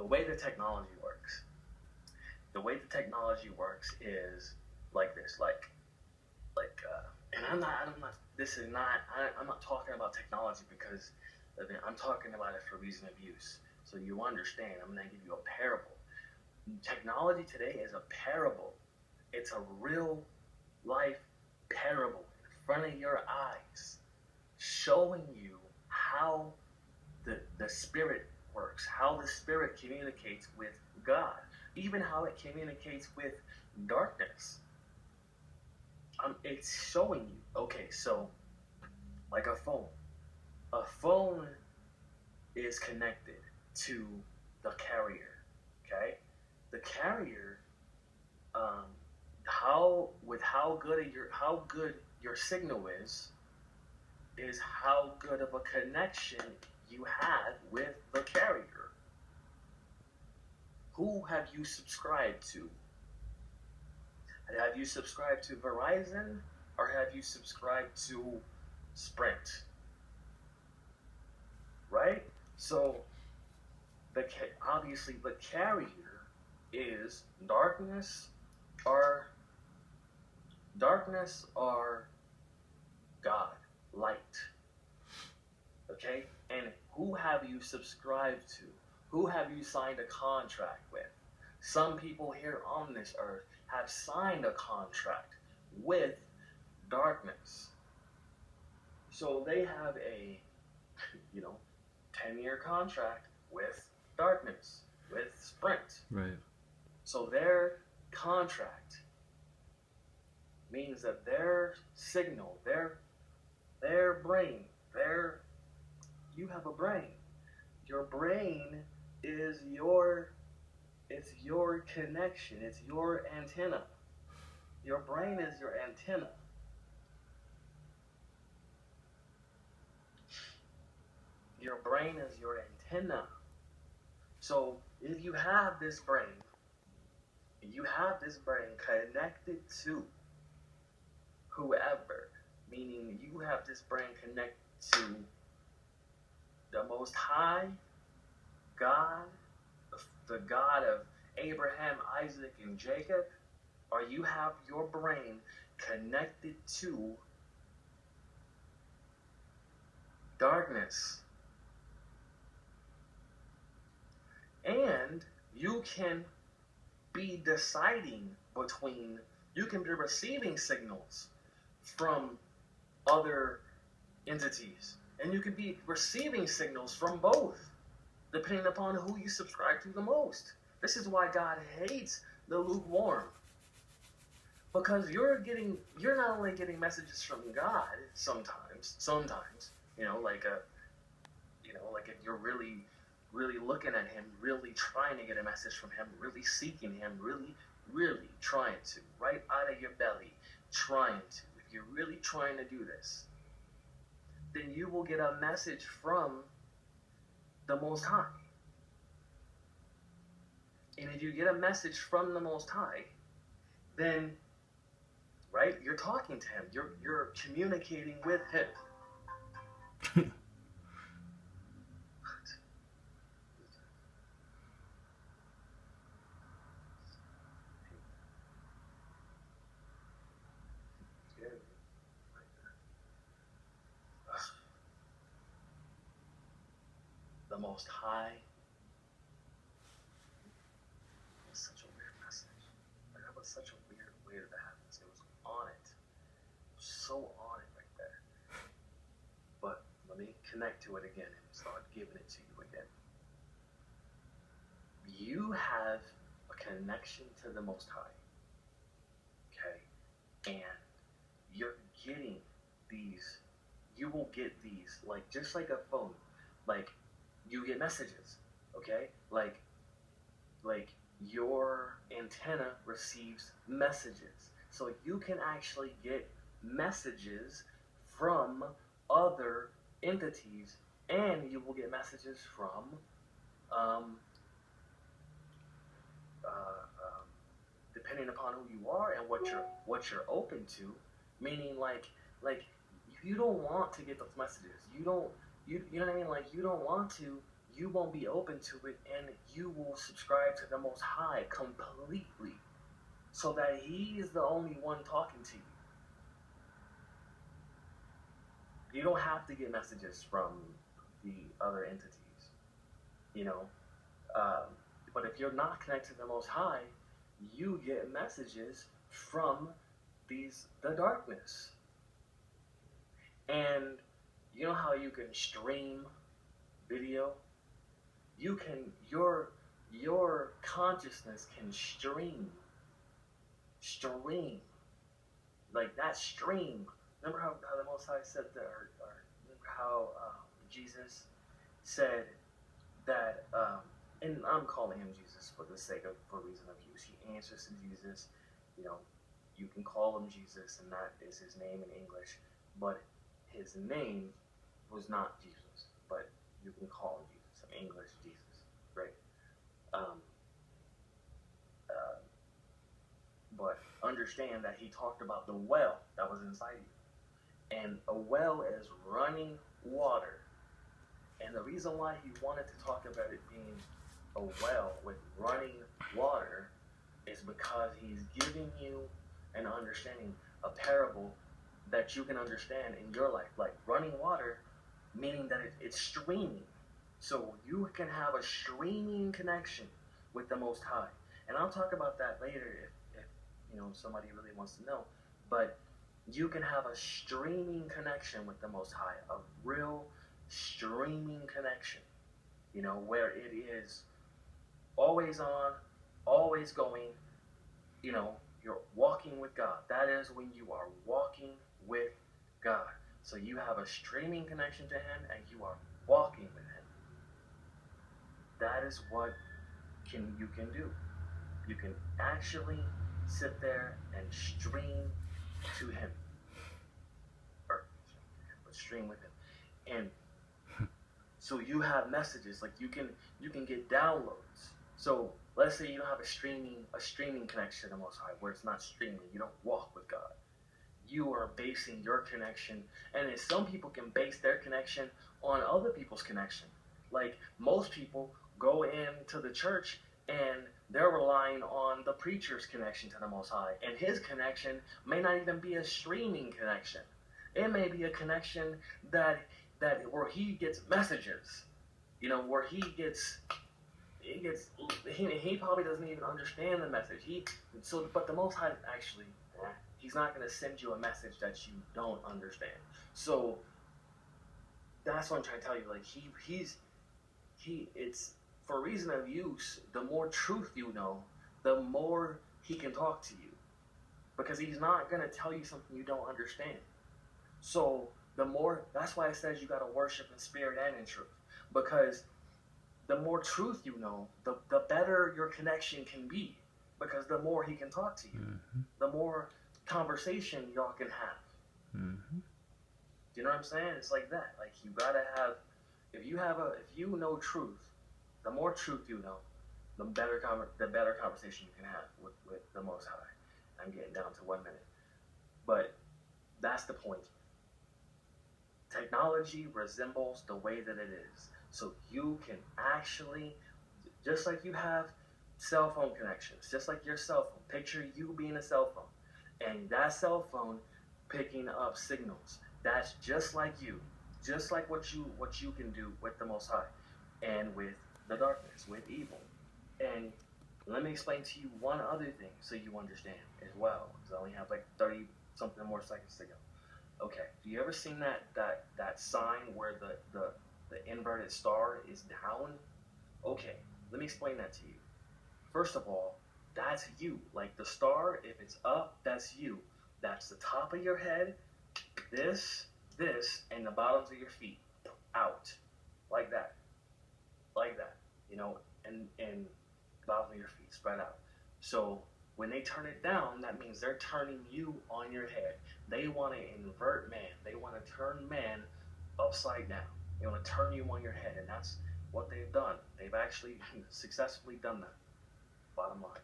way the technology works. The way the technology works is like this, and I'm not. This is not. I'm not talking about technology because I'm talking about it for reason of use. So you understand. I'm gonna give you a parable. Technology today is a parable. It's a real life parable in front of your eyes, showing you how the spirit works, how the spirit communicates with God, even how it communicates with darkness. It's showing you. Okay, so like a phone. A phone is connected to the carrier. Okay, the carrier. How good your signal is how good of a connection you have with the carrier. Who have you subscribed to? Have you subscribed to Verizon or have you subscribed to Sprint? Right? So obviously the carrier is darkness or God, light. Okay? And who have you subscribed to? Who have you signed a contract with? Some people here on this earth have signed a contract with darkness. So they have a, 10-year contract with darkness, with Sprint. Right. So their contract means that their signal, their brain, you have a brain. Your brain is your connection. It's your antenna. Your brain is your antenna. Your brain is your antenna. So if you have this brain connected to whoever, meaning you have this brain connected to the Most High, God, the God of Abraham, Isaac, and Jacob, or you have your brain connected to darkness. And you can be deciding between, you can be receiving signals from other entities, and you can be receiving signals from both, depending upon who you subscribe to the most. This is why God hates the lukewarm. Because you're not only getting messages from God sometimes, like if you're really looking at him, really trying to get a message from him, really seeking him, really trying to, right out of your belly, trying to. If you're really trying to do this, then you will get a message from the Most High. And if you get a message from the Most High, then, right, you're talking to him. You're communicating with him. The Most High. It was such a weird message. That was such a weird way to have this. It was on it. So on it right there. But let me connect to it again and start giving it to you again. You have a connection to the Most High. Okay? And you're getting these. You will get these, like, just like a phone. Like, you get messages, okay? Like your antenna receives messages. So you can actually get messages from other entities, and you will get messages from depending upon who you are and what you're open to. Meaning, like you don't want to get those messages. You know what I mean? Like, you don't want to you won't be open to it, and you will subscribe to the Most High completely, so that He is the only one talking to you. You don't have to get messages from the other entities, you know. But if you're not connected to the Most High, you get messages from the darkness. And you know how you can stream video? You can your consciousness can stream like that stream. Remember how the Most High said that, or remember how Jesus said that, and I'm calling him Jesus for the sake of, for reason of use. He answers to Jesus. You know, you can call him Jesus, and that is his name in English, but his name was not Jesus, but you can call him Jesus in English, Jesus, right? But understand that he talked about the well that was inside you, and a well is running water. And the reason why he wanted to talk about it being a well with running water is because he's giving you an understanding, a parable that you can understand in your life. Like running water, meaning that it's streaming. So you can have a streaming connection with the Most High. And I'll talk about that later if you know somebody really wants to know. But you can have a streaming connection with the Most High, a real streaming connection, you know, where it is always on, always going, you know, you're walking with God. That is when you are walking with God. So you have a streaming connection to Him, and you are walking with Him. That is what you can do. You can actually sit there and stream to Him, or but stream with Him, and so you have messages, like you can get downloads. So let's say you don't have a streaming connection to the Most High, where it's not streaming. You don't walk with God. You are basing your connection, and then some people can base their connection on other people's connection. Like most people go into the church and they're relying on the preacher's connection to the Most High, and his connection may not even be a streaming connection. It may be a connection that where he gets messages, you know, where he probably doesn't even understand the message. But the Most High actually, he's not going to send you a message that you don't understand. So that's what I'm trying to tell you. Like it's for reason of use. The more truth you know, the more he can talk to you, because he's not going to tell you something you don't understand. So that's why it says you got to worship in spirit and in truth, because the more truth you know, the better your connection can be, because the more he can talk to you, the more conversation y'all can have. Do you know what I'm saying? It's like that. Like you gotta have, if you know truth, the more truth you know, the better conversation you can have with the Most High. I'm getting down to 1 minute, but that's the point. Technology resembles the way that it is. So you can actually, just like you have cell phone connections, just like your cell phone, picture you being a cell phone, and that cell phone picking up signals. That's just like you, just like what you can do with the Most High and with the darkness, with evil. And let me explain to you one other thing so you understand as well, because I only have like 30 something more seconds to go. Okay, have you ever seen that sign where the inverted star is down? Okay, let me explain that to you. First of all, that's you. Like the star, if it's up, that's you. That's the top of your head, this, and the bottoms of your feet out, like that, you know, and bottom of your feet spread out. So when they turn it down, that means they're turning you on your head. They want to invert man. They want to turn man upside down. They want to turn you on your head, and that's what they've done. They've actually successfully done that. Bottom line.